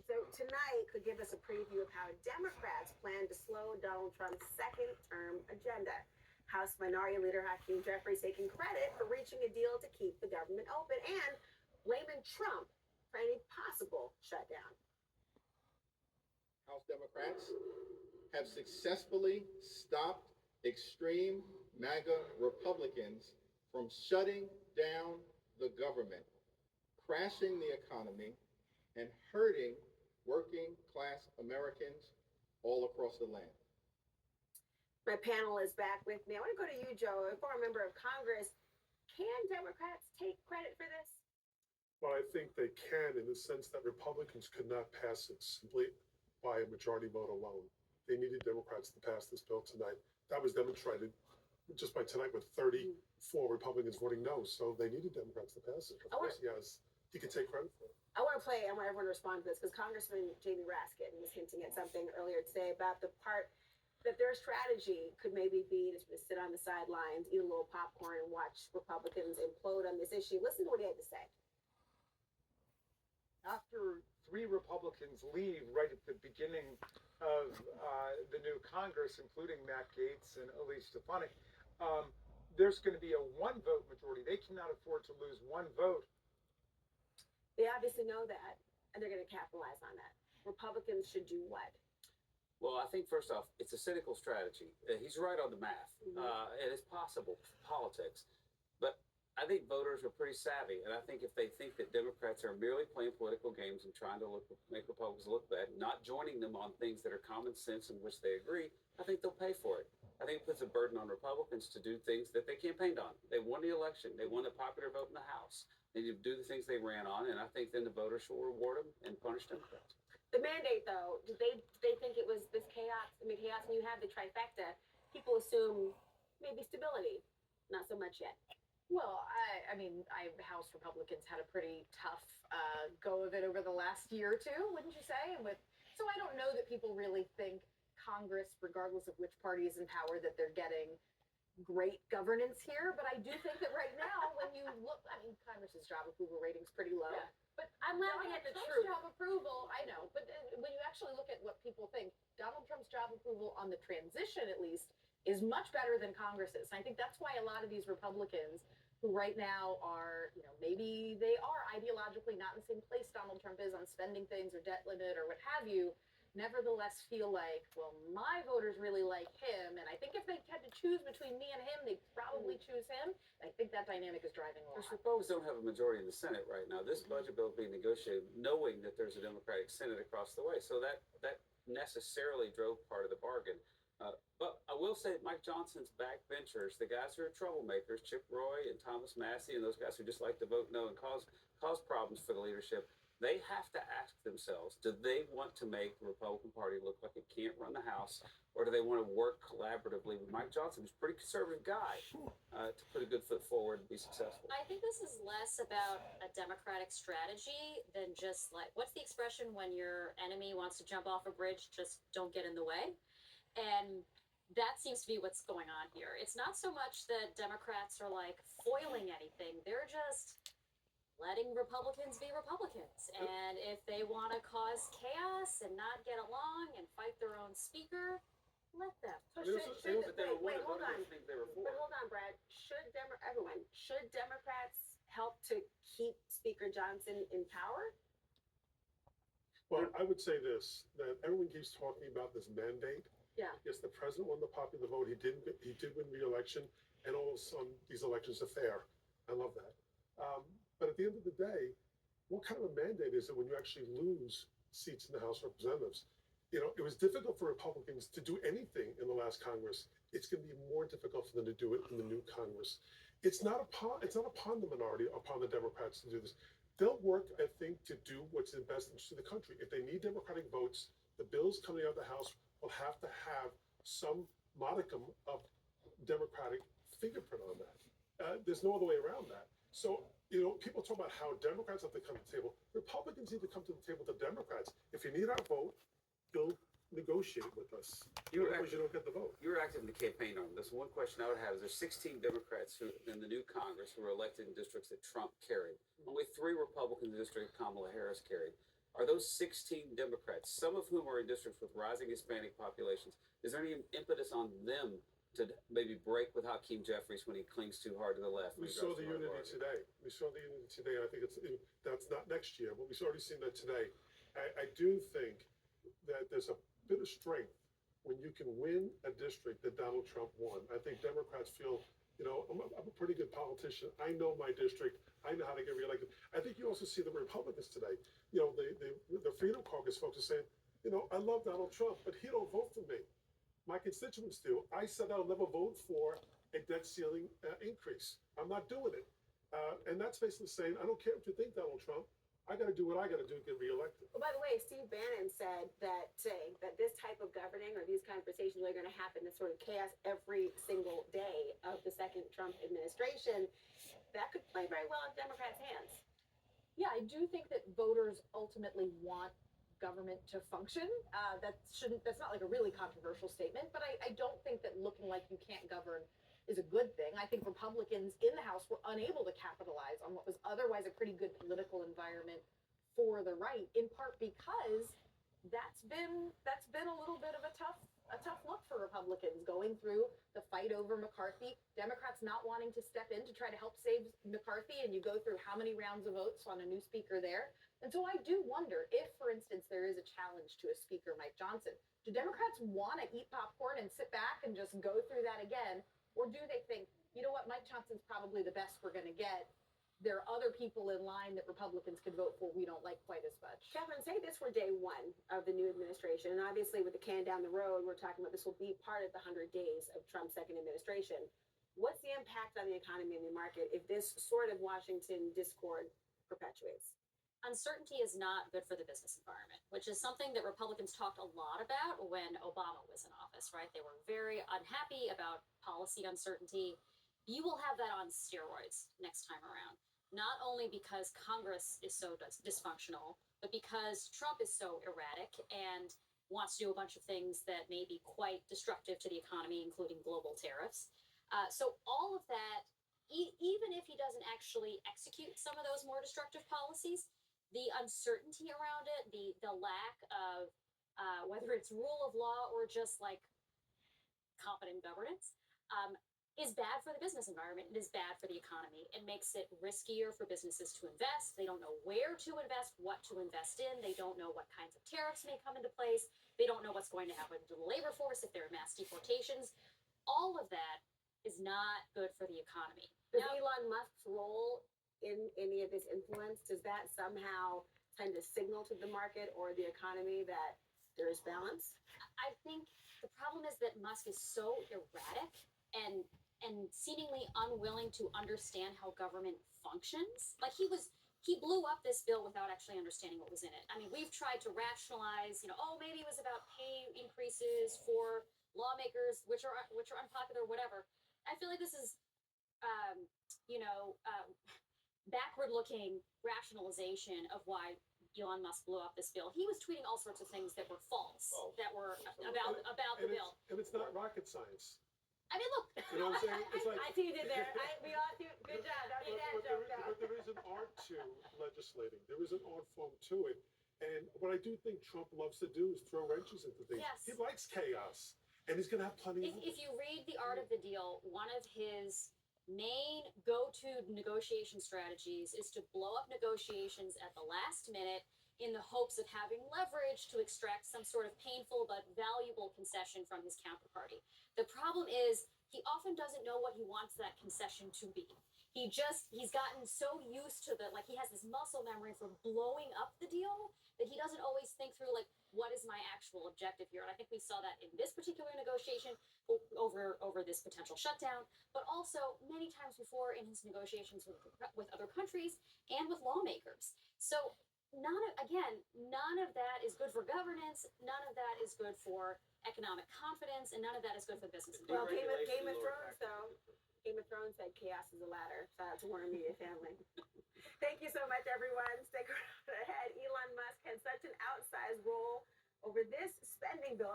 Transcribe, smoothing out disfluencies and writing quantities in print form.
So tonight could give us a preview of how Democrats plan to slow Donald Trump's second term agenda. House Minority Leader Hakeem Jeffries taking credit for reaching a deal to keep the government open and blaming Trump for any possible shutdown. House Democrats have successfully stopped extreme MAGA Republicans from shutting down the government, crashing the economy, and hurting working class Americans all across the land. My panel is back with me. I want to go to you, Joe, a former member of Congress. Can Democrats take credit for this? Well, I think they can in the sense that Republicans could not pass it simply by a majority vote alone. They needed Democrats to pass this bill tonight. That was demonstrated just by tonight with 34 Republicans voting no. So they needed Democrats to pass it. Of course, he can take credit for it. I want everyone to respond to this because Congressman Jamie Raskin was hinting at something earlier today about the part that their strategy could maybe be to sit on the sidelines, eat a little popcorn, and watch Republicans implode on this issue. Listen to what he had to say. After 3 Republicans leave right at the beginning of the new Congress, including Matt Gaetz and Elise Stefanik, there's going to be a 1-vote majority. They cannot afford to lose 1 vote. They obviously know that, and they're going to capitalize on that. Republicans should do what? Well, I think first off, it's a cynical strategy. He's right on the math. And it's possible politics. But I think voters are pretty savvy. And I think if they think that Democrats are merely playing political games and trying to make Republicans look bad, not joining them on things that are common sense in which they agree, I think they'll pay for it. I think it puts a burden on Republicans to do things that they campaigned on. They won the election. They won the popular vote in the House. They need to do the things they ran on, and I think then the voters will reward them and punish Democrats. The mandate, though, did they think it was this chaos? I mean, chaos, when you have the trifecta, people assume maybe stability. Not so much yet. Well, I mean, House Republicans had a pretty tough go of it over the last year or two, wouldn't you say? So I don't know that people really think Congress, regardless of which party is in power, that they're getting great governance here. But I do think that right now, when you look, I mean, Congress's job approval rating's pretty low. Yeah. But I'm laughing at the Trump's truth. job approval, I know. But when you actually look at what people think, Donald Trump's job approval on the transition, at least, is much better than Congress's. And I think that's why a lot of these Republicans who right now are, maybe they are ideologically not in the same place Donald Trump is on spending things or debt limit or what have you, nevertheless feel like, well, my voters really like him. And I think if they had to choose between me and him, they'd probably choose him. And I think that dynamic is driving a lot. The Republicans don't have a majority in the Senate right now. This budget bill is being negotiated knowing that there's a Democratic Senate across the way. So that necessarily drove part of the bargain. But I will say Mike Johnson's backbenchers, the guys who are troublemakers, Chip Roy and Thomas Massey, and those guys who just like to vote no and cause problems for the leadership, they have to ask themselves, do they want to make the Republican Party look like it can't run the House, or do they want to work collaboratively with Mike Johnson, who's a pretty conservative guy, to put a good foot forward and be successful? I think this is less about a Democratic strategy than just like, what's the expression when your enemy wants to jump off a bridge, just don't get in the way? And that seems to be what's going on here. It's not so much that Democrats are like foiling anything. They're just letting Republicans be Republicans. And if they want to cause chaos and not get along and fight their own speaker, let them. So Wait, hold on. think they were for. But hold on, Brad. Should Democrats help to keep Speaker Johnson in power? Well, I would say this, that everyone keeps talking about this mandate. Yeah. Yes, the president won the popular vote. He did win re-election, and all of a sudden, these elections are fair. I love that. But at the end of the day, what kind of a mandate is it when you actually lose seats in the House of Representatives? It was difficult for Republicans to do anything in the last Congress. It's going to be more difficult for them to do it in the new Congress. It's not upon the minority, upon the Democrats to do this. They'll work, I think, to do what's in the best interest of the country. If they need Democratic votes, the bills coming out of the House will have to have some modicum of Democratic fingerprint on that. There's no other way around that. So, people talk about how Democrats have to come to the table. Republicans need to come to the table with the Democrats. If you need our vote, you'll negotiate with us. Otherwise, you don't get the vote. You were active in the campaign on this. One question I would have is there's 16 Democrats who in the new Congress who were elected in districts that Trump carried. Only 3 Republicans in the district Kamala Harris carried. are those 16 Democrats, some of whom are in districts with rising Hispanic populations, is there any impetus on them to maybe break with Hakeem Jeffries when he clings too hard to the left? We saw the unity today. We saw the unity today. I think that's not next year, but we've already seen that today. I do think that there's a bit of strength when you can win a district that Donald Trump won. I think Democrats feel, I'm a pretty good politician. I know my district. I know how to get reelected. I think you also see the Republicans today. The Freedom Caucus folks are saying, I love Donald Trump, but he don't vote for me. My constituents do. I said I'll never vote for a debt ceiling increase. I'm not doing it. And that's basically saying, I don't care what you think, Donald Trump. I got to do what I got to do to get reelected. Well, by the way, Steve Bannon said that this type of governing or these conversations are going to happen, this sort of chaos every single day of the second Trump administration. That could play very well in Democrats' hands. Yeah, I do think that voters ultimately want government to function. That's not like a really controversial statement, but I don't think that looking like you can't govern is a good thing. I think Republicans in the House were unable to capitalize on what was otherwise a pretty good political environment for the right, in part because that's been a little bit of a tough look for Republicans, going through the fight over McCarthy, Democrats not wanting to step in to try to help save McCarthy, and you go through how many rounds of votes on a new speaker there. And so I do wonder if, for instance, there is a challenge to a speaker, Mike Johnson, do Democrats want to eat popcorn and sit back and just go through that again? Or do they think, you know what, Mike Johnson's probably the best we're going to get. There are other people in line that Republicans could vote for we don't like quite as much. Catherine, say this were day one of the new administration. And obviously with the can down the road, we're talking about this will be part of the 100 days of Trump's second administration. What's the impact on the economy and the market if this sort of Washington discord perpetuates? Uncertainty is not good for the business environment, which is something that Republicans talked a lot about when Obama was in office, right? They were very unhappy about policy uncertainty. You will have that on steroids next time around, not only because Congress is so dysfunctional, but because Trump is so erratic and wants to do a bunch of things that may be quite destructive to the economy, including global tariffs. So all of that, even if he doesn't actually execute some of those more destructive policies, the uncertainty around it, the lack of whether it's rule of law or just like competent governance, is bad for the business environment. It is bad for the economy. It makes it riskier for businesses to invest. They don't know where to invest, what to invest in. They don't know what kinds of tariffs may come into place. They don't know what's going to happen to the labor force if there are mass deportations. All of that is not good for the economy. Does Elon Musk's role in any of this influence, does that somehow tend to signal to the market or the economy that there is balance? I think the problem is that Musk is so erratic and seemingly unwilling to understand how government functions. Like he blew up this bill without actually understanding what was in it. I mean, we've tried to rationalize, maybe it was about pay increases for lawmakers, which are unpopular, whatever. I feel like this is, backward-looking rationalization of why Elon Musk blew up this bill. He was tweeting all sorts of things that were false, that were about the bill. And it's not rocket science. I mean, look. You know what I'm saying? It's like, I see you did there. We all do. Good job. Don't need that joke though. But there is an art to legislating. There is an art form to it. And what I do think Trump loves to do is throw wrenches into things. Yes. He likes chaos. And he's going to have plenty of If you read The Art of the Deal, one of his main go-to negotiation strategies is to blow up negotiations at the last minute in the hopes of having leverage to extract some sort of painful but valuable concession from his counterparty. The problem is he often doesn't know what he wants that concession to be. He's gotten so used to he has this muscle memory for blowing up the deal that he doesn't always think through what is my actual objective here. And I think we saw that in this particular negotiation over this potential shutdown, but also many times before in his negotiations with other countries and with lawmakers. So none of that is good for governance. None of that is good for economic confidence, and none of that is good for the business Well, environment. Game of Thrones, though. Game of Thrones said chaos is a ladder. Shout out to Warner Media family. Thank you so much, everyone. Stick ahead. Elon Musk had such an outsized role over this spending bill.